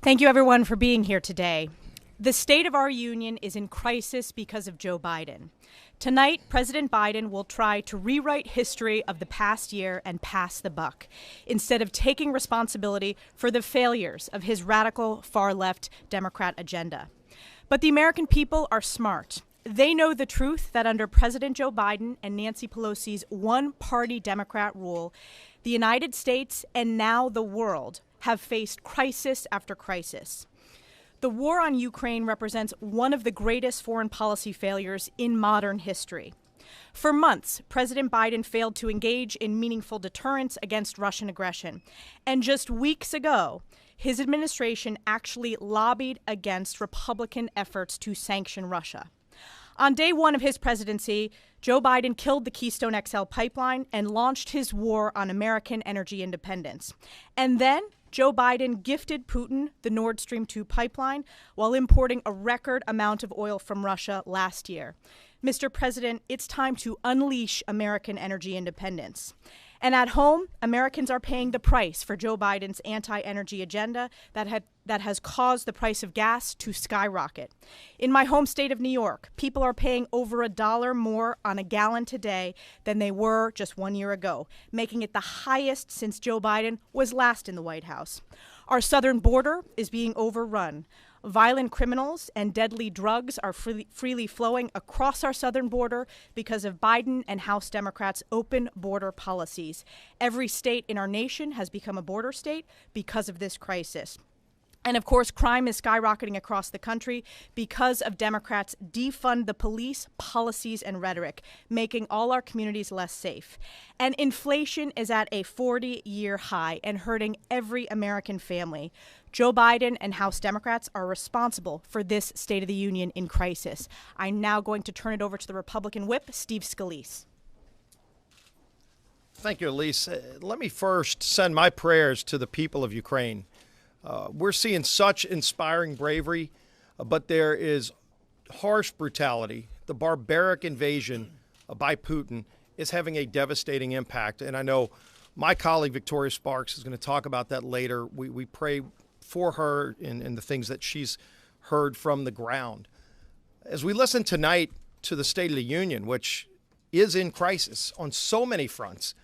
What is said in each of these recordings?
Thank you, everyone, for being here today. The state of our union is in crisis because of Joe Biden. Tonight, President Biden will try to rewrite history of the past year and pass the buck, instead of taking responsibility for the failures of his radical far-left Democrat agenda. But the American people are smart. They know the truth that under President Joe Biden and Nancy Pelosi's one-party Democrat rule, the United States and now the world have faced crisis after crisis. The war on Ukraine represents one of the greatest foreign policy failures in modern history. For months, President Biden failed to engage in meaningful deterrence against Russian aggression. And just weeks ago, his administration actually lobbied against Republican efforts to sanction Russia. On day one of his presidency, Joe Biden killed the Keystone XL pipeline and launched his war on American energy independence. And then Joe Biden gifted Putin the Nord Stream 2 pipeline while importing a record amount of oil from Russia last year. Mr. President, it's time to unleash American energy independence. And at home, Americans are paying the price for Joe Biden's anti-energy agenda that has caused the price of gas to skyrocket. In my home state of New York, people are paying over $1 more on a gallon today than they were just 1 year ago, making it the highest since Joe Biden was last in the White House. Our southern border is being overrun. Violent criminals and deadly drugs are freely flowing across our southern border because of Biden and House Democrats' open border policies. Every state in our nation has become a border state because of this crisis. And of course, crime is skyrocketing across the country because of Democrats' defund the police policies and rhetoric, making all our communities less safe. And inflation is at a 40-year high and hurting every American family. Joe Biden and House Democrats are responsible for this State of the Union in crisis. I'm now going to turn it over to the Republican whip, Steve Scalise. Thank you, Elise. Let me first send my prayers to the people of Ukraine. We're seeing such inspiring bravery, but there is harsh brutality. The barbaric invasion by Putin is having a devastating impact. And I know my colleague, Victoria Spartz, is going to talk about that later. We pray for her and the things that she's heard from the ground. As we listen tonight to the State of the Union, which is in crisis on so many fronts,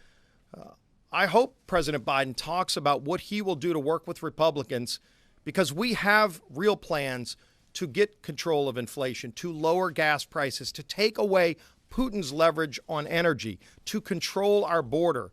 I hope President Biden talks about what he will do to work with Republicans, because we have real plans to get control of inflation, to lower gas prices, to take away Putin's leverage on energy, to control our border,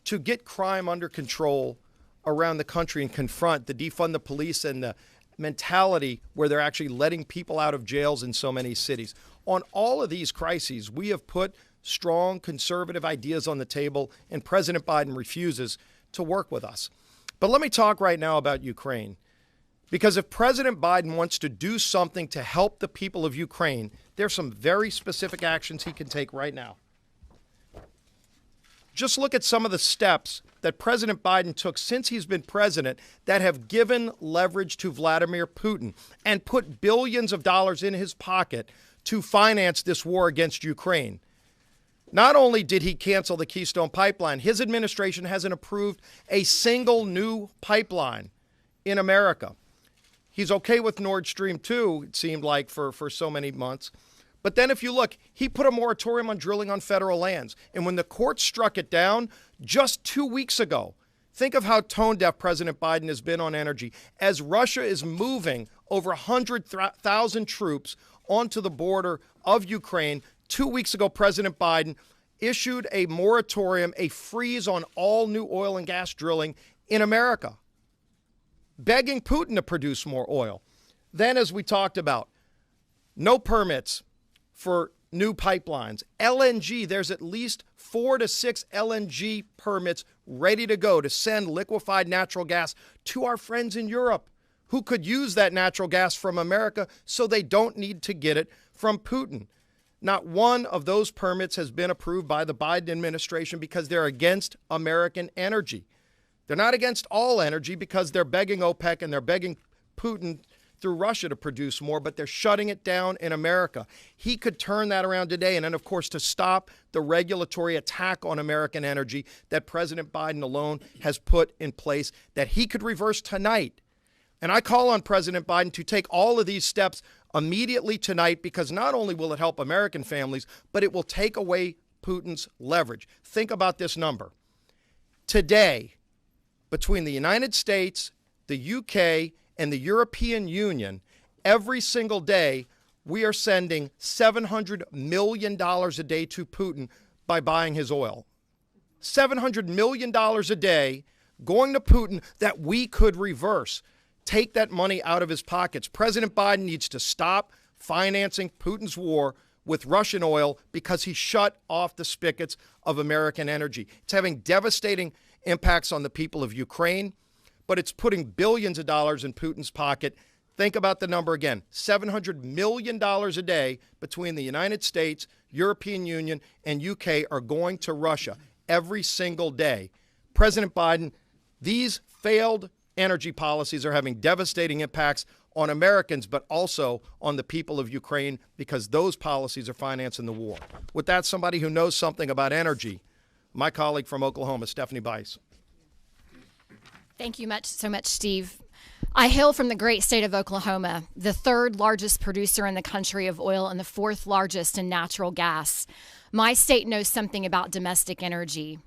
to get crime under control around the country and confront the defund the police and the mentality where they're actually letting people out of jails in so many cities. On all of these crises, we have put strong conservative ideas on the table, and President Biden refuses to work with us. But let me talk right now about Ukraine, because if President Biden wants to do something to help the people of Ukraine, there's some very specific actions he can take right now. Just look at some of the steps that President Biden took since he's been president that have given leverage to Vladimir Putin and put billions of dollars in his pocket to finance this war against Ukraine. Not only did he cancel the Keystone pipeline, his administration hasn't approved a single new pipeline in America. He's okay with Nord Stream 2, it seemed like, for so many months. But then if you look, he put a moratorium on drilling on federal lands. And when the court struck it down just 2 weeks ago, think of how tone-deaf President Biden has been on energy. As Russia is moving over 100,000 troops onto the border of Ukraine, 2 weeks ago, President Biden issued a moratorium, a freeze on all new oil and gas drilling in America, begging Putin to produce more oil. Then, as we talked about, no permits for new pipelines. LNG, there's at least 4 to 6 LNG permits ready to go to send liquefied natural gas to our friends in Europe who could use that natural gas from America so they don't need to get it from Putin. Not one of those permits has been approved by the Biden administration because they're against American energy. They're not against all energy because they're begging OPEC and they're begging Putin through Russia to produce more, but they're shutting it down in America. He could turn that around today. And then, of course, to stop the regulatory attack on American energy that President Biden alone has put in place, that he could reverse tonight. And I call on President Biden to take all of these steps immediately tonight, because not only will it help American families, but it will take away Putin's leverage. Think about this number. Today, between the United States, the UK, and the European Union, every single day, we are sending $700 million a day to Putin by buying his oil. $700 million a day going to Putin that we could reverse. Take that money out of his pockets. President Biden needs to stop financing Putin's war with Russian oil because he shut off the spigots of American energy. It's having devastating impacts on the people of Ukraine, but it's putting billions of dollars in Putin's pocket. Think about the number again, $700 million a day between the United States, European Union, and UK are going to Russia every single day. President Biden, these failed energy policies are having devastating impacts on Americans, but also on the people of Ukraine, because those policies are financing the war. With that, somebody who knows something about energy, my colleague from Oklahoma, Stephanie Bice. Thank you so much, Steve. I hail from the great state of Oklahoma, the third largest producer in the country of oil and the fourth largest in natural gas. My state knows something about domestic energy.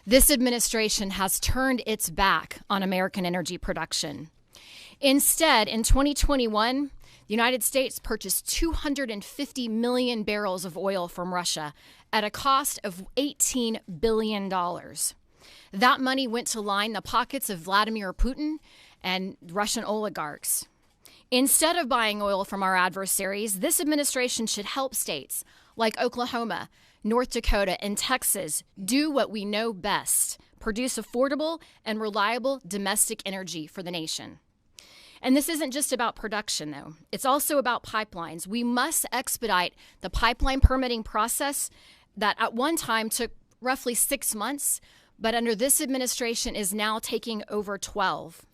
This administration has turned its back on American energy production. Instead, in 2021, the United States purchased 250 million barrels of oil from Russia at a cost of $18 billion. That money went to line the pockets of Vladimir Putin and Russian oligarchs. Instead of buying oil from our adversaries, this administration should help states like Oklahoma, North Dakota, and Texas do what we know best: produce affordable and reliable domestic energy for the nation. And this isn't just about production, though. It's also about pipelines. We must expedite the pipeline permitting process that at one time took roughly 6 months, but under this administration is now taking over 12.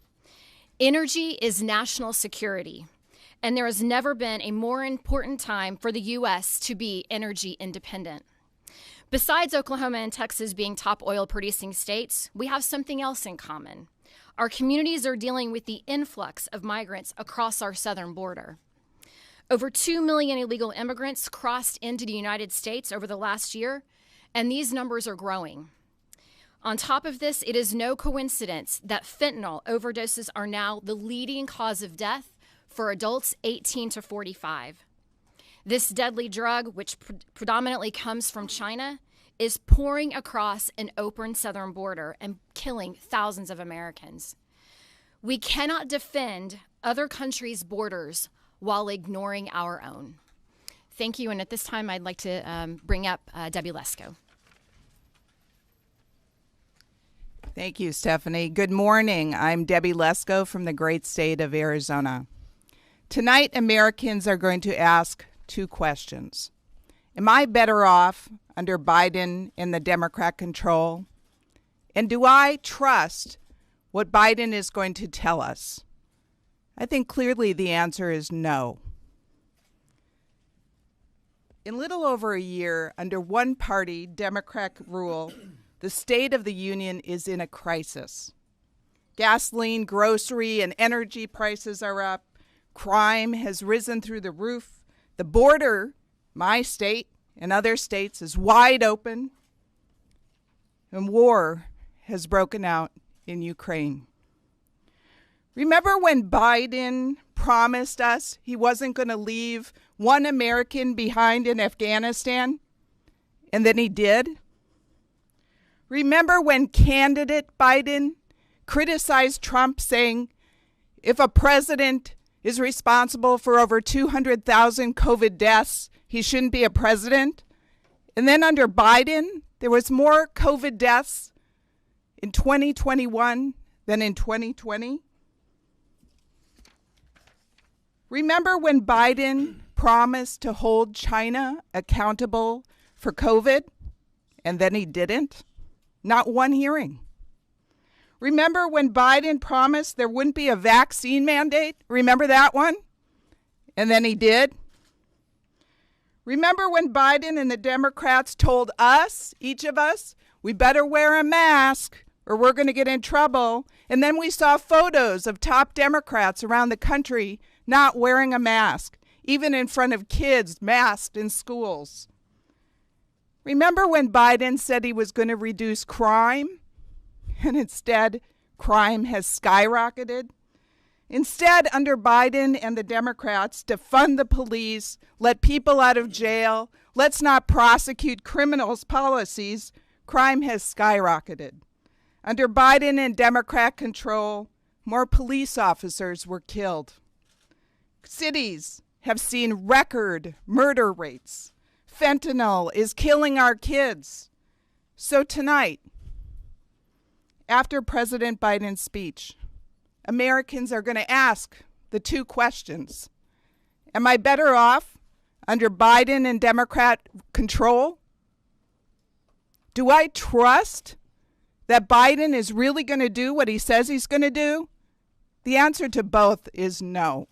Energy is national security, and there has never been a more important time for the U.S. to be energy independent. Besides Oklahoma and Texas being top oil-producing states, we have something else in common. Our communities are dealing with the influx of migrants across our southern border. Over 2 million illegal immigrants crossed into the United States over the last year, and these numbers are growing. On top of this, it is no coincidence that fentanyl overdoses are now the leading cause of death for adults 18 to 45. This deadly drug, which predominantly comes from China, is pouring across an open southern border and killing thousands of Americans. We cannot defend other countries' borders while ignoring our own. Thank you, and at this time I'd like to bring up Debbie Lesko. Thank you, Stephanie. Good morning. I'm Debbie Lesko from the great state of Arizona. Tonight, Americans are going to ask two questions. Am I better off under Biden and the Democrat control? And do I trust what Biden is going to tell us? I think clearly the answer is no. In little over a year, under one-party Democrat rule, the State of the Union is in a crisis. Gasoline, grocery, and energy prices are up. Crime has risen through the roof. The border, my state and other states, is wide open. And war has broken out in Ukraine. Remember when Biden promised us he wasn't going to leave one American behind in Afghanistan? And then he did? Remember when candidate Biden criticized Trump, saying if a president is responsible for over 200,000 COVID deaths, he shouldn't be a president? And then under Biden, there was more COVID deaths in 2021 than in 2020? Remember when Biden promised to hold China accountable for COVID, and then he didn't? Not one hearing. Remember when Biden promised there wouldn't be a vaccine mandate? Remember that one? And then he did. Remember when Biden and the Democrats told us, each of us, we better wear a mask or we're going to get in trouble. And then we saw photos of top Democrats around the country not wearing a mask, even in front of kids masked in schools. Remember when Biden said he was going to reduce crime? And instead, crime has skyrocketed. Instead, under Biden and the Democrats, defund the police, let people out of jail, let's not prosecute criminals policies, crime has skyrocketed. Under Biden and Democrat control, more police officers were killed. Cities have seen record murder rates. Fentanyl is killing our kids. So tonight, after President Biden's speech, Americans are going to ask the two questions. Am I better off under Biden and Democrat control? Do I trust that Biden is really going to do what he says he's going to do? The answer to both is no.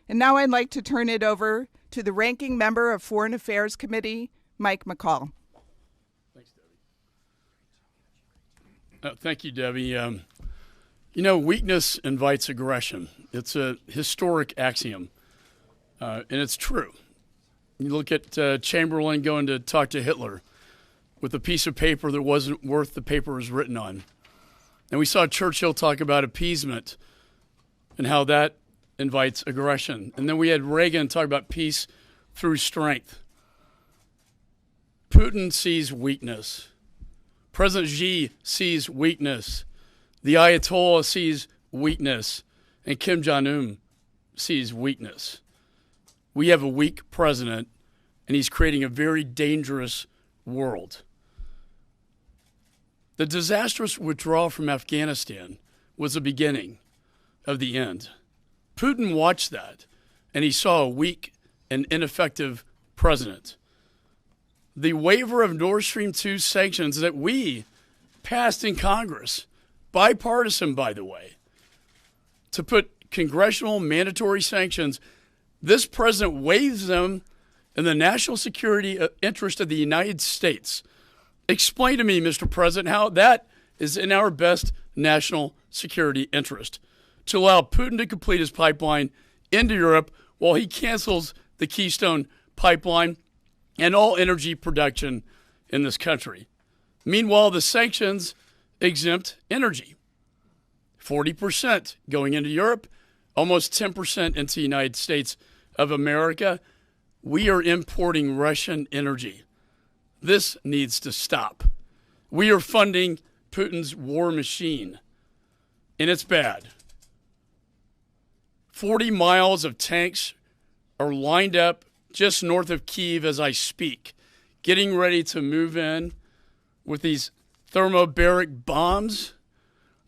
And now I'd like to turn it over to the ranking member of Foreign Affairs Committee, Mike McCall. Thanks, Debbie. Thank you, Debbie. You know, weakness invites aggression. It's a historic axiom, and it's true. You look at Chamberlain going to talk to Hitler with a piece of paper that wasn't worth the paper it was written on. And we saw Churchill talk about appeasement and how that invites aggression. And then we had Reagan talk about peace through strength. Putin sees weakness. President Xi sees weakness. The Ayatollah sees weakness, and Kim Jong-un sees weakness. We have a weak president, and he's creating a very dangerous world. The disastrous withdrawal from Afghanistan was the beginning of the end. Putin watched that, and he saw a weak and ineffective president. The waiver of Nord Stream 2 sanctions that we passed in Congress, bipartisan, by the way, to put congressional mandatory sanctions, this president waives them in the national security interest of the United States. Explain to me, Mr. President, how that is in our best national security interest, to allow Putin to complete his pipeline into Europe while he cancels the Keystone pipeline and all energy production in this country. Meanwhile, the sanctions exempt energy. 40% going into Europe, almost 10% into the United States of America. We are importing Russian energy. This needs to stop. We are funding Putin's war machine, and it's bad. 40 miles of tanks are lined up just north of Kyiv as I speak, getting ready to move in with these thermobaric bombs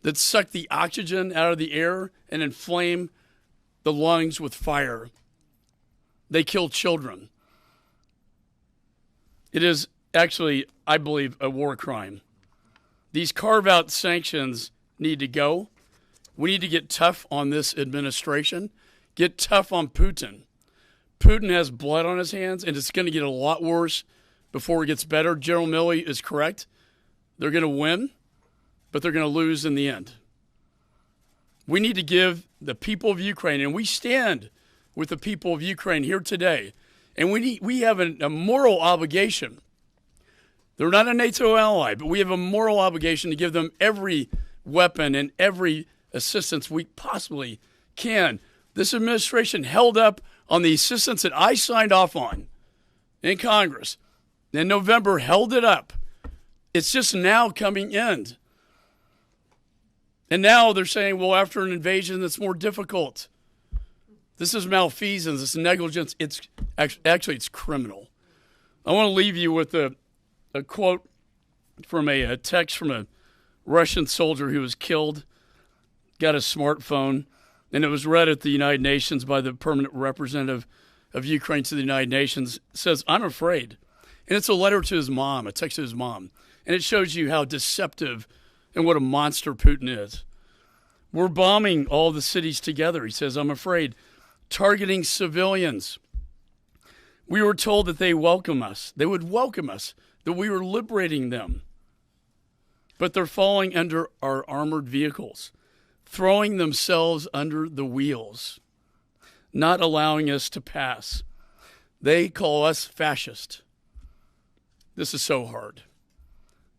that suck the oxygen out of the air and inflame the lungs with fire. They kill children. It is actually, I believe, a war crime. These carve-out sanctions need to go. We need to get tough on this administration, get tough on Putin. Putin has blood on his hands, and it's going to get a lot worse before it gets better. General Milley is correct. They're going to win, but they're going to lose in the end. We need to give the people of Ukraine, and we stand with the people of Ukraine here today, and we have a moral obligation. They're not a NATO ally, but we have a moral obligation to give them every weapon and every assistance we possibly can. This administration held up on the assistance that I signed off on in Congress. In November, held it up. It's just now coming in. And now they're saying, well, after an invasion, it's more difficult. This is malfeasance. It's negligence. It's actually, it's criminal. I want to leave you with a quote from a text from a Russian soldier who was killed, got a smartphone, and it was read at the United Nations by the permanent representative of Ukraine to the United Nations. It says, I'm afraid. And it's a letter to his mom, a text to his mom. And it shows you how deceptive and what a monster Putin is. We're bombing all the cities together, he says, I'm afraid, targeting civilians. We were told that they would welcome us, that we were liberating them. But they're falling under our armored vehicles, throwing themselves under the wheels, not allowing us to pass. They call us fascist. This is so hard.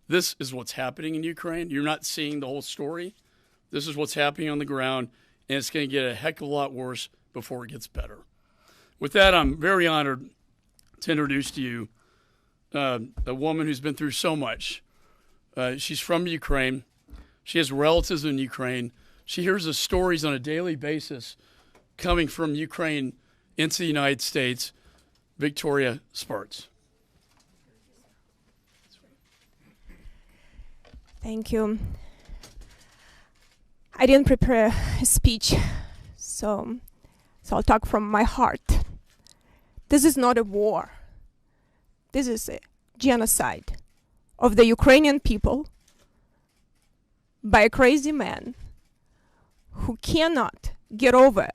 This is what's happening in Ukraine. You're not seeing the whole story. This is what's happening on the ground, and it's going to get a heck of a lot worse before it gets better. With that, I'm very honored to introduce to you a woman who's been through so much. She's from Ukraine. She has relatives in Ukraine. She hears the stories on a daily basis coming from Ukraine into the United States. Victoria Spartz. Thank you. I didn't prepare a speech, so I'll talk from my heart. This is not a war. This is a genocide of the Ukrainian people by a crazy man who cannot get over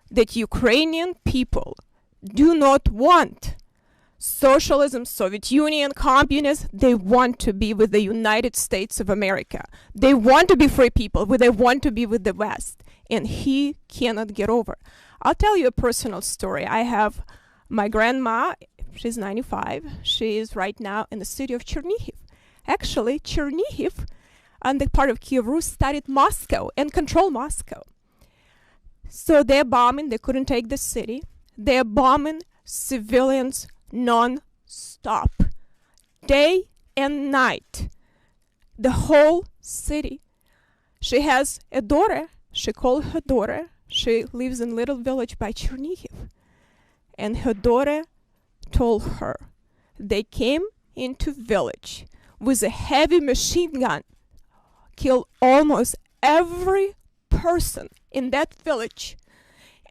that Ukrainian people do not want socialism, Soviet Union, communists. They want to be with the United States of America. They want to be free people, but they want to be with the West. And he cannot get over. I'll tell you a personal story. I have my grandma, she's 95. She is right now in the city of Chernihiv. Actually, Chernihiv and the part of Kiev Rus studied Moscow and control Moscow. So they're bombing, they couldn't take the city. They're bombing civilians non-stop, day and night, the whole city. She has a daughter, she called her daughter, she lives in a little village by Chernihiv. And her daughter told her they came into village with a heavy machine gun, killed almost every person in that village.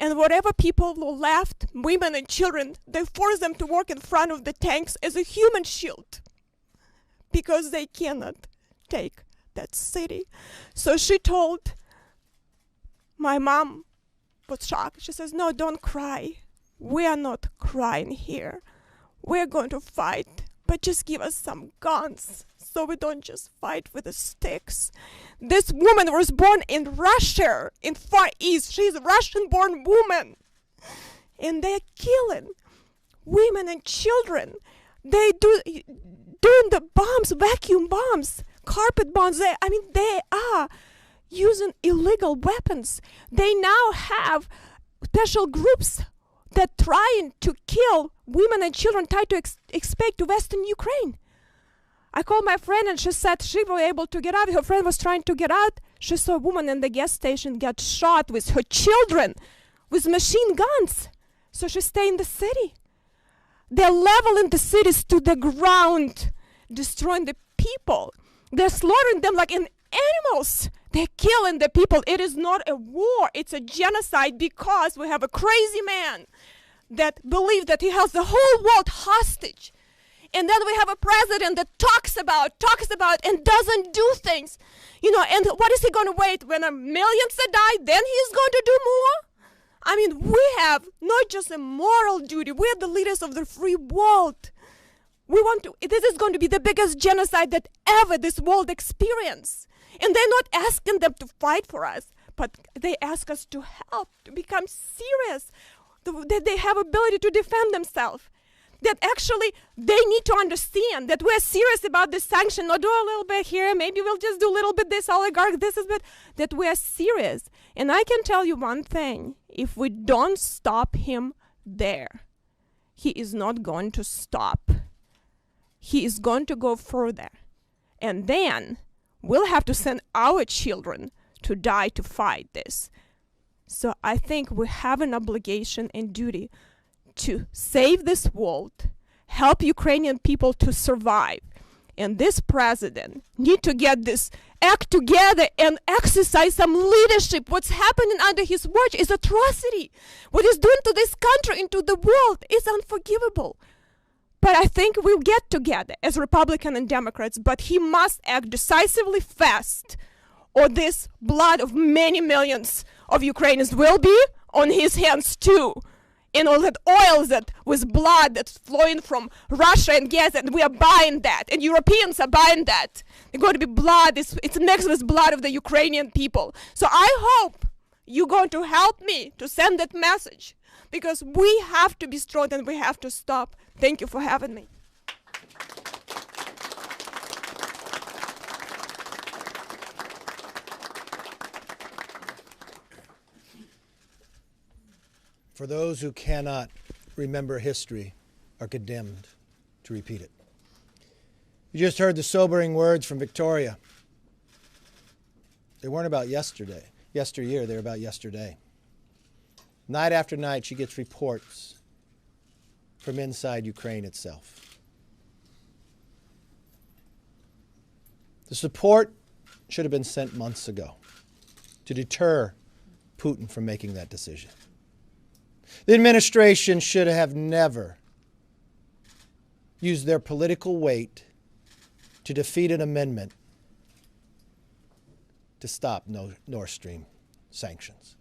And whatever people were left, women and children, they forced them to work in front of the tanks as a human shield because they cannot take that city. So she told, my mom was shocked. She says, no, don't cry. We are not crying here. We're going to fight, but just give us some guns so we don't just fight with the sticks. This woman was born in Russia, in Far East. She's a Russian-born woman. And they're killing women and children. They doing the bombs, vacuum bombs, carpet bombs. They are using illegal weapons. They now have special groups that trying to kill women and children, try to expect to Western Ukraine. I called my friend and she said she was able to get out. Her friend was trying to get out. She saw a woman in the gas station get shot with her children with machine guns. So she stayed in the city. They're leveling the cities to the ground, destroying the people. They're slaughtering them like in animals. They're killing the people. It is not a war. It's a genocide because we have a crazy man that believes that he has the whole world hostage. And then we have a president that talks about and doesn't do things. You know, and what is he going to wait when millions die? Then he's going to do more? I mean, we have not just a moral duty. We are the leaders of the free world. This is going to be the biggest genocide that ever this world experienced. And they're not asking them to fight for us, but they ask us to help, to become serious, that they have ability to defend themselves. That actually they need to understand that we're serious about this sanction, not do a little bit here, maybe we'll just do a little bit this oligarch, this is bit, that we're serious. And I can tell you one thing, if we don't stop him there, he is not going to stop. He is going to go further. And then we'll have to send our children to die to fight this. So I think we have an obligation and duty to save this world, help Ukrainian people to survive. And this president need to get this act together and exercise some leadership. What's happening under his watch is atrocity. What he's doing to this country and to the world is unforgivable. But I think we'll get together as Republicans and Democrats, but he must act decisively fast, or this blood of many millions of Ukrainians will be on his hands too. And all that oil that with blood that's flowing from Russia and gas, and we are buying that, and Europeans are buying that. There's going to be blood, it's mixed with blood of the Ukrainian people. So I hope you're going to help me to send that message, because we have to be strong and we have to stop. Thank you for having me. For those who cannot remember history are condemned to repeat it. You just heard the sobering words from Victoria. They weren't about yesterday, yesteryear, they were about yesterday. Night after night, she gets reports from inside Ukraine itself. The support should have been sent months ago to deter Putin from making that decision. The administration should have never used their political weight to defeat an amendment to stop Nord Stream sanctions.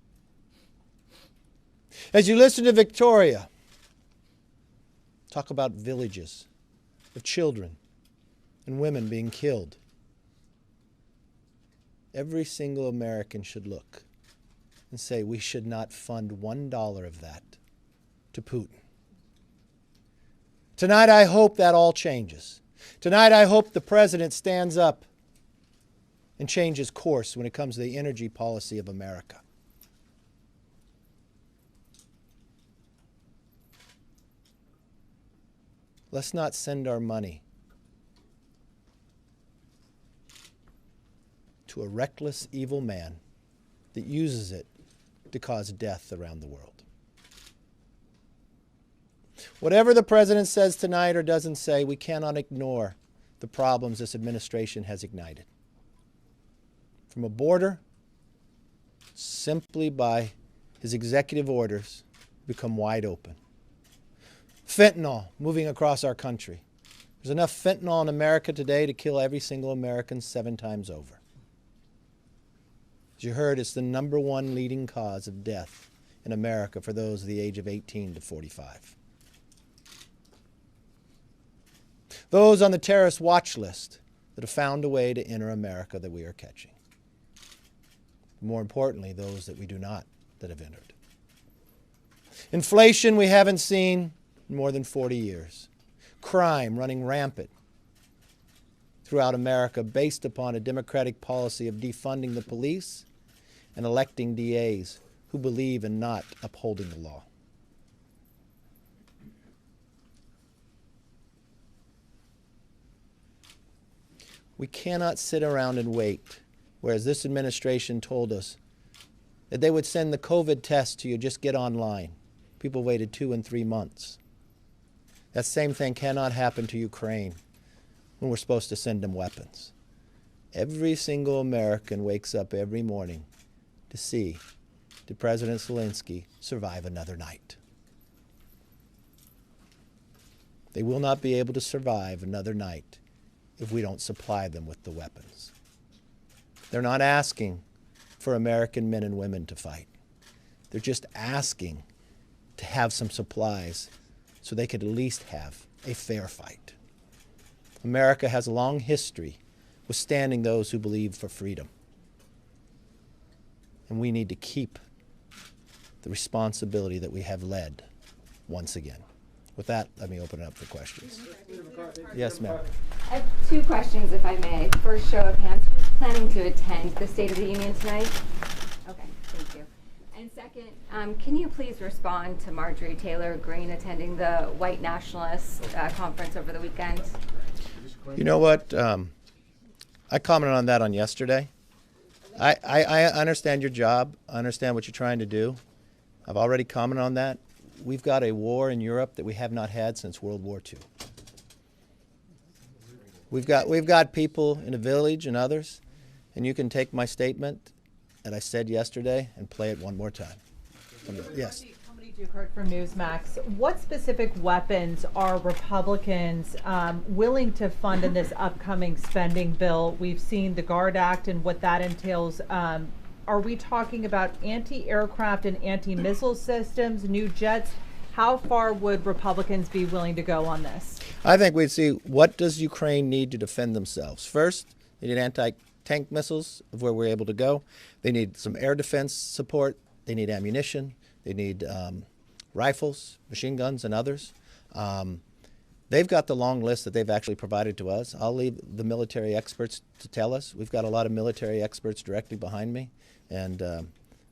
As you listen to Victoria talk about villages of children and women being killed, every single American should look and say we should not fund $1 of that to Putin. Tonight I hope that all changes. Tonight I hope the president stands up and changes course when it comes to the energy policy of America. Let's not send our money to a reckless, evil man that uses it to cause death around the world. Whatever the president says tonight or doesn't say, we cannot ignore the problems this administration has ignited. From a border, simply by his executive orders, become wide open. Fentanyl moving across our country. There's enough fentanyl in America today to kill every single American 7 times over. As you heard, it's the #1 leading cause of death in America for those of the age of 18 to 45. Those on the terrorist watch list that have found a way to enter America that we are catching. More importantly, those that we do not, that have entered. Inflation we haven't seen in more than 40 years. Crime running rampant throughout America based upon a Democratic policy of defunding the police and electing DAs who believe in not upholding the law. We cannot sit around and wait, whereas this administration told us that they would send the COVID test to you, just get online. People waited 2 and 3 months. That same thing cannot happen to Ukraine when we're supposed to send them weapons. Every single American wakes up every morning to see, did President Zelensky survive another night? They will not be able to survive another night if we don't supply them with the weapons. They're not asking for American men and women to fight. They're just asking to have some supplies so they could at least have a fair fight. America has a long history withstanding those who believe for freedom. And we need to keep the responsibility that we have led once again. With that, let me open it up for questions. Yes, ma'am. I have 2 questions, if I may. First, show of hands. Who's planning to attend the State of the Union tonight? Okay, thank you. And second, can you please respond to Marjorie Taylor Greene attending the white nationalist conference over the weekend? You know what? I commented on that on yesterday. I understand your job. I understand what you're trying to do. I've already commented on that. We've got a war in Europe that we have not had since World War II. We've got people in a village and others, and you can take my statement that I said yesterday and play it one more time. Yes. How many Dukert from Newsmax. What specific weapons are Republicans willing to fund in this upcoming spending bill? We've seen the GUARD Act and what that entails. Are we talking about anti-aircraft and anti-missile systems, new jets? How far would Republicans be willing to go on this? I think we'd see, what does Ukraine need to defend themselves? First, they need anti-tank missiles of where we're able to go. They need some air defense support. They need ammunition. They need rifles, machine guns, and others. They've got the long list that they've actually provided to us. I'll leave the military experts to tell us. We've got a lot of military experts directly behind me, and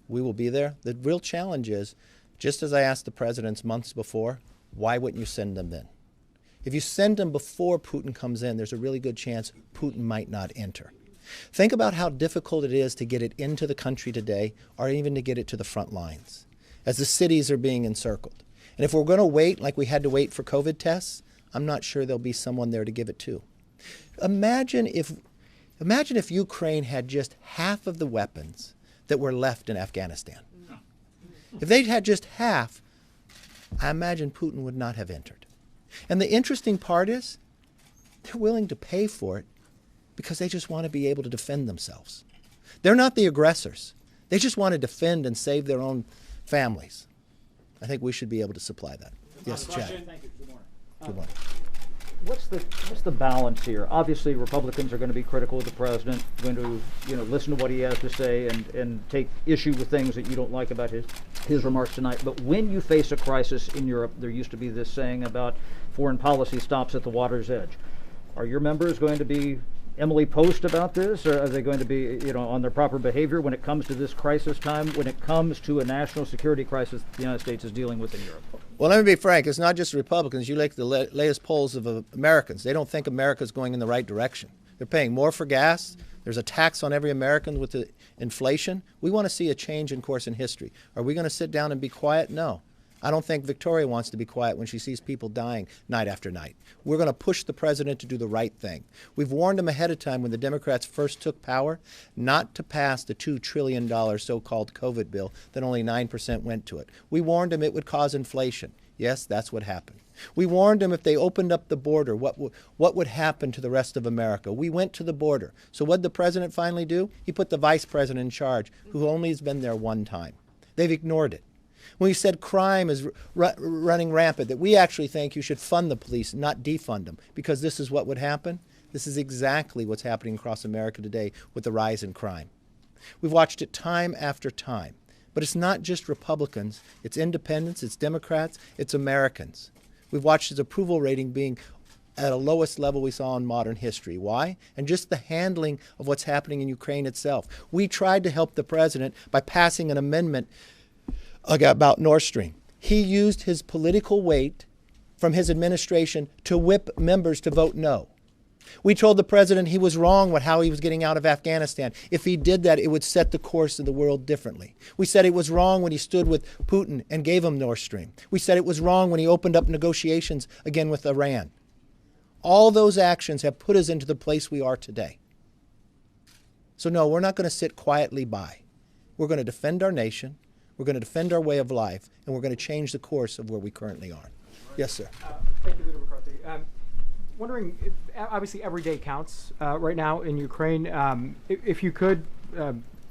we will be there. The real challenge is, just as I asked the presidents months before, why wouldn't you send them then? If you send them before Putin comes in, there's a really good chance Putin might not enter. Think about how difficult it is to get it into the country today, or even to get it to the front lines, as the cities are being encircled. And if we're going to wait like we had to wait for COVID tests, I'm not sure there'll be someone there to give it to. Imagine if Ukraine had just half of the weapons that were left in Afghanistan. If they'd had just half, I imagine Putin would not have entered. And the interesting part is, they're willing to pay for it because they just want to be able to defend themselves. They're not the aggressors. They just want to defend and save their own families. I think we should be able to supply that. Yes, Chad. Thank you. Good morning. Good morning. What's the balance here? Obviously, Republicans are going to be critical of the president, going to listen to what he has to say and take issue with things that you don't like about his remarks tonight. But when you face a crisis in Europe, there used to be this saying about foreign policy stops at the water's edge. Are your members going to be Emily Post about this, or are they going to be on their proper behavior when it comes to this crisis time, when it comes to a national security crisis the United States is dealing with in Europe? Well, let me be frank. It's not just Republicans. You look at the latest polls of Americans. They don't think America's going in the right direction. They're paying more for gas. There's a tax on every American with the inflation. We want to see a change in course in history. Are we going to sit down and be quiet? No. I don't think Victoria wants to be quiet when she sees people dying night after night. We're going to push the president to do the right thing. We've warned him ahead of time when the Democrats first took power not to pass the $2 trillion so-called COVID bill that only 9% went to it. We warned him it would cause inflation. Yes, that's what happened. We warned him if they opened up the border, what would happen to the rest of America. We went to the border. So what did the president finally do? He put the vice president in charge, who only has been there one time. They've ignored it. When we said crime is running rampant, that we actually think you should fund the police, not defund them, because this is what would happen. This is exactly what's happening across America today with the rise in crime. We've watched it time after time. But it's not just Republicans. It's independents, it's Democrats, it's Americans. We've watched his approval rating being at a lowest level we saw in modern history. Why? And just the handling of what's happening in Ukraine itself. We tried to help the president by passing an amendment about Nord Stream. He used his political weight from his administration to whip members to vote no. We told the president he was wrong with how he was getting out of Afghanistan. If he did that, it would set the course of the world differently. We said it was wrong when he stood with Putin and gave him Nord Stream. We said it was wrong when he opened up negotiations again with Iran. All those actions have put us into the place we are today. So no, we're not going to sit quietly by. We're going to defend our nation. We're going to defend our way of life, and we're going to change the course of where we currently are. Yes, sir. Thank you, Leader McCarthy. Wondering, obviously every day counts right now in Ukraine. If you could,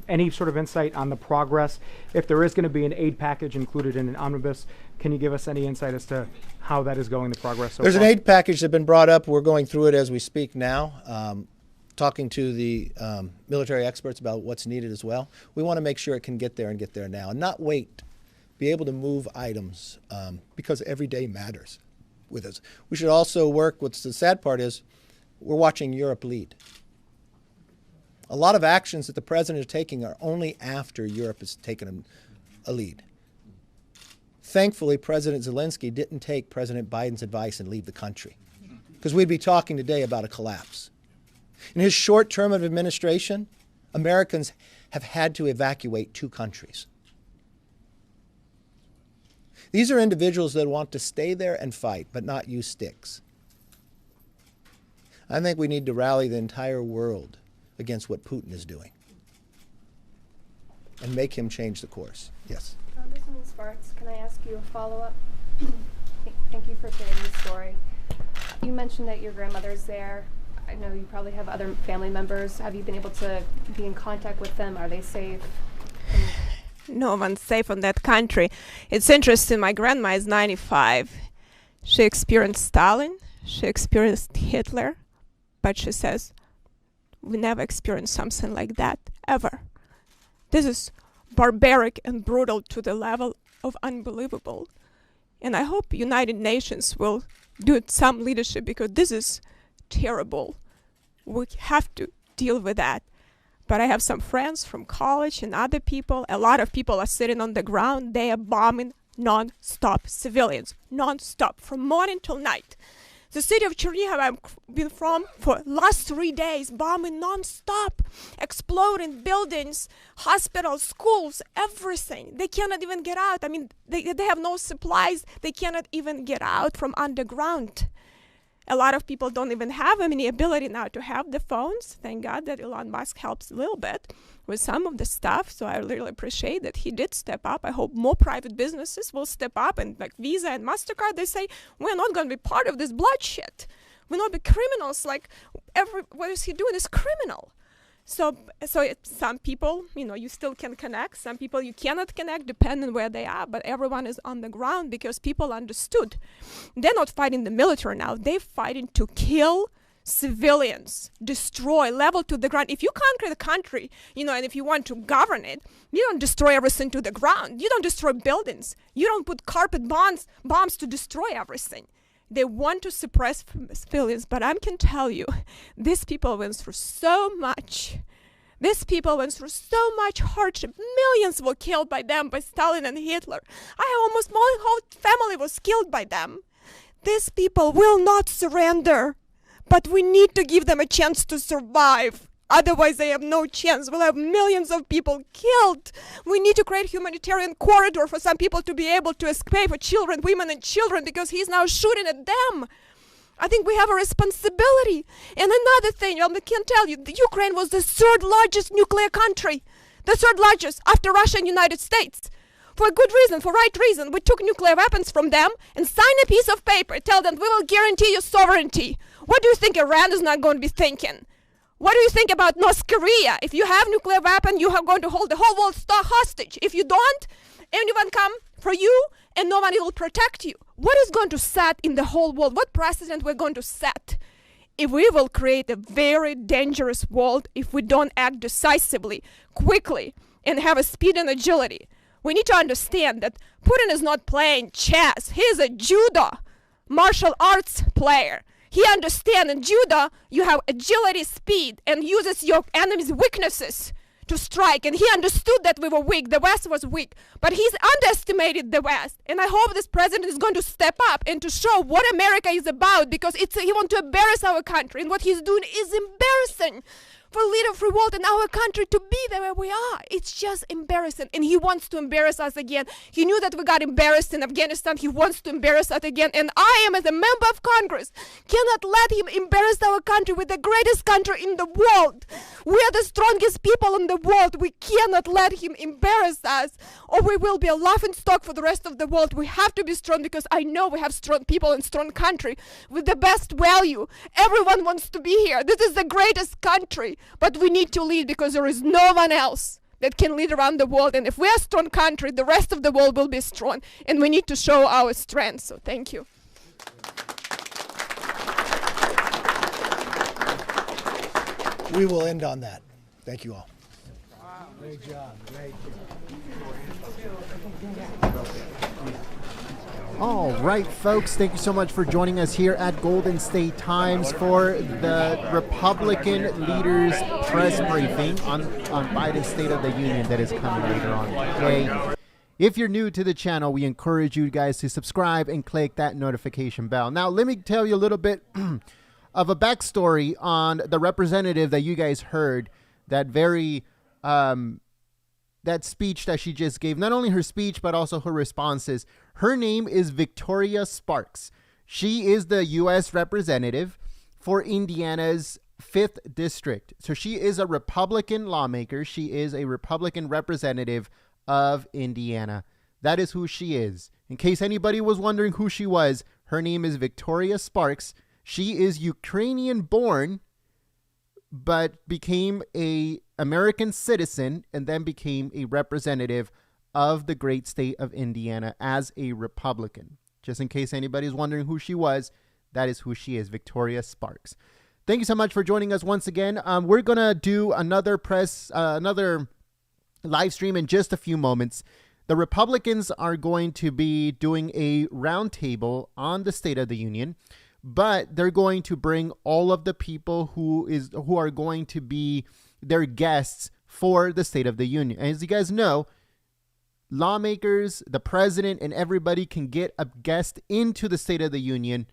any sort of insight on the progress, if there is going to be an aid package included in an omnibus, can you give us any insight as to how that is going, the progress so far? There's an aid package that's been brought up. We're going through it as we speak now. Talking to the military experts about what's needed as well. We want to make sure it can get there and get there now and not wait. Be able to move items because every day matters with us. We should also work, what's the sad part is, we're watching Europe lead. A lot of actions that the president is taking are only after Europe has taken a lead. Thankfully, President Zelensky didn't take President Biden's advice and leave the country, because we'd be talking today about a collapse. In his short term of administration, Americans have had to evacuate 2 countries. These are individuals that want to stay there and fight, but not use sticks. I think we need to rally the entire world against what Putin is doing and make him change the course. Yes. Congressman Spartz, can I ask you a follow-up? Thank you for sharing your story. You mentioned that your grandmother's there. I know you probably have other family members. Have you been able to be in contact with them? Are they safe? No one's safe in that country. It's interesting. My grandma is 95. She experienced Stalin. She experienced Hitler. But she says, we never experienced something like that, ever. This is barbaric and brutal to the level of unbelievable. And I hope United Nations will do some leadership, because this is terrible. We have to deal with that. But I have some friends from college and other people. A lot of people are sitting on the ground. They are bombing non-stop civilians, non-stop, from morning till night. The city of Chernihiv I've been from for last 3 days, bombing non-stop, exploding buildings, hospitals, schools, everything. They cannot even get out. I mean, they have no supplies. They cannot even get out from underground. A lot of people don't even have any ability now to have the phones. Thank God that Elon Musk helps a little bit with some of the stuff. So I really appreciate that he did step up. I hope more private businesses will step up, and like Visa and MasterCard, they say, we're not going to be part of this bloodshed. We're not be criminals. Like, what is he doing is criminal. So some people, you still can connect. Some people you cannot connect, depending where they are. But everyone is on the ground because people understood. They're not fighting the military now. They're fighting to kill civilians, destroy, level to the ground. If you conquer the country, and if you want to govern it, you don't destroy everything to the ground. You don't destroy buildings. You don't put carpet bombs to destroy everything. They want to suppress civilians, but I can tell you, these people went through so much. These people went through so much hardship. Millions were killed by them, by Stalin and Hitler. I have almost my whole family was killed by them. These people will not surrender, but we need to give them a chance to survive. Otherwise, they have no chance. We'll have millions of people killed. We need to create a humanitarian corridor for some people to be able to escape, for children, women and children, because he's now shooting at them. I think we have a responsibility. And another thing, I can tell you, Ukraine was the third largest nuclear country. The third largest after Russia and United States. For a good reason, for right reason. We took nuclear weapons from them and signed a piece of paper. Tell them, we will guarantee you sovereignty. What do you think Iran is not going to be thinking? What do you think about North Korea? If you have nuclear weapon, you are going to hold the whole world hostage. If you don't, anyone come for you and no one will protect you. What is going to set in the whole world? What precedent we're going to set? If we will create a very dangerous world if we don't act decisively, quickly, and have a speed and agility. We need to understand that Putin is not playing chess. He is a judo martial arts player. He understands in judo you have agility, speed, and uses your enemy's weaknesses to strike. And he understood that we were weak. The West was weak. But he's underestimated the West. And I hope this president is going to step up and to show what America is about, because he wants to embarrass our country. And what he's doing is embarrassing for a leader of free world in our country to be there where we are. It's just embarrassing. And he wants to embarrass us again. He knew that we got embarrassed in Afghanistan. He wants to embarrass us again. And I am, as a member of Congress, cannot let him embarrass our country with the greatest country in the world. We are the strongest people in the world. We cannot let him embarrass us, or we will be a laughing stock for the rest of the world. We have to be strong, because I know we have strong people and strong country with the best value. Everyone wants to be here. This is the greatest country. But we need to lead, because there is no one else that can lead around the world. And if we are a strong country, the rest of the world will be strong. And we need to show our strength. So thank you. We will end on that. Thank you all. Great job. Great job. All right, folks, thank you so much for joining us here at Golden State Times for the Republican leaders' press briefing on Biden's State of the Union that is coming later on today. If you're new to the channel, we encourage you guys to subscribe and click that notification bell. Now, let me tell you a little bit of a backstory on the representative that you guys heard, that very that speech that she just gave. Not only her speech, but also her responses. Her name is Victoria Spartz. She is the U.S. representative for Indiana's 5th district. So she is a Republican lawmaker. She is a Republican representative of Indiana. That is who she is. In case anybody was wondering who she was, her name is Victoria Spartz. She is Ukrainian born, but became a American citizen and then became a representative of the great state of Indiana as a Republican. Just in case anybody's wondering who she was, that is who she is, Victoria Spartz. Thank you so much for joining us once again. We're going to do another live stream in just a few moments. The Republicans are going to be doing a roundtable on the State of the Union, but they're going to bring all of the people who are going to be their guests for the State of the Union. And as you guys know, lawmakers, the president, and everybody can get a guest into the State of the Union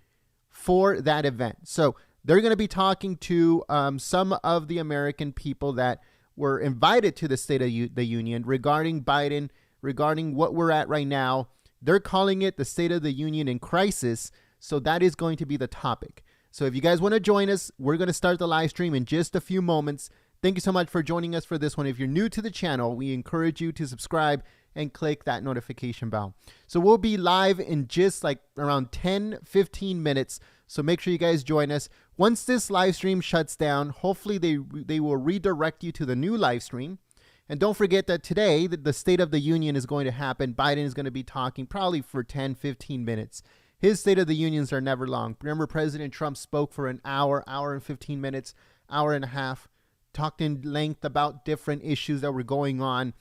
for that event. So they're going to be talking to some of the American people that were invited to the State of the Union regarding Biden, regarding what we're at right now. They're calling it the State of the Union in crisis. So that is going to be the topic. So if you guys want to join us, we're going to start the live stream in just a few moments. Thank you so much for joining us for this one. If you're new to the channel, we encourage you to subscribe and click that notification bell. So we'll be live in just like around 10-15 minutes. So make sure you guys join us. Once this live stream shuts down, hopefully they will redirect you to the new live stream. And don't forget that today, the State of the Union is going to happen. Biden is going to be talking probably for 10-15 minutes. His State of the Unions are never long. Remember, President Trump spoke for an hour and 15 minutes, hour and a half, talked in length about different issues that were going on,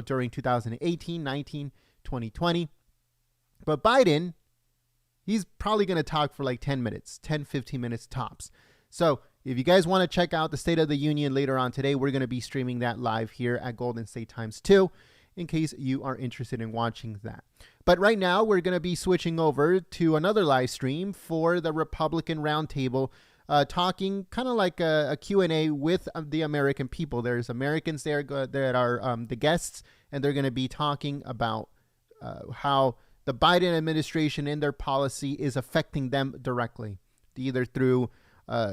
during 2018, 19, 2020. But Biden, he's probably going to talk for like 10 minutes, 10-15 minutes tops. So if you guys want to check out the State of the Union later on today, we're going to be streaming that live here at Golden State Times 2 in case you are interested in watching that. But right now, we're going to be switching over to another live stream for the Republican Roundtable, talking kind of like a Q&A with the American people. There's Americans there that are the guests, and they're going to be talking about how the Biden administration and their policy is affecting them directly, either through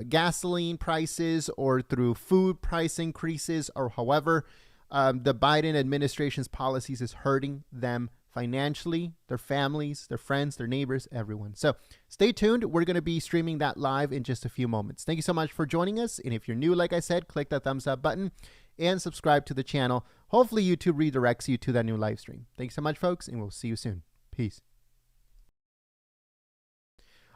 gasoline prices or through food price increases, or however the Biden administration's policies is hurting them financially, their families, their friends, their neighbors, everyone. So stay tuned. We're going to be streaming that live in just a few moments. Thank you so much for joining us. And if you're new, like I said, click that thumbs up button and subscribe to the channel. Hopefully YouTube redirects you to that new live stream. Thanks so much, folks, and we'll see you soon. Peace.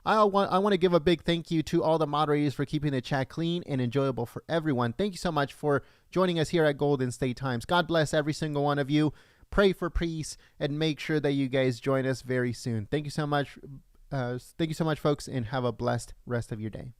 I want to give a big thank you to all the moderators for keeping the chat clean and enjoyable for everyone. Thank you so much for joining us here at Golden State Times. God bless every single one of you. Pray for peace and make sure that you guys join us very soon. Thank you so much. Folks, and have a blessed rest of your day.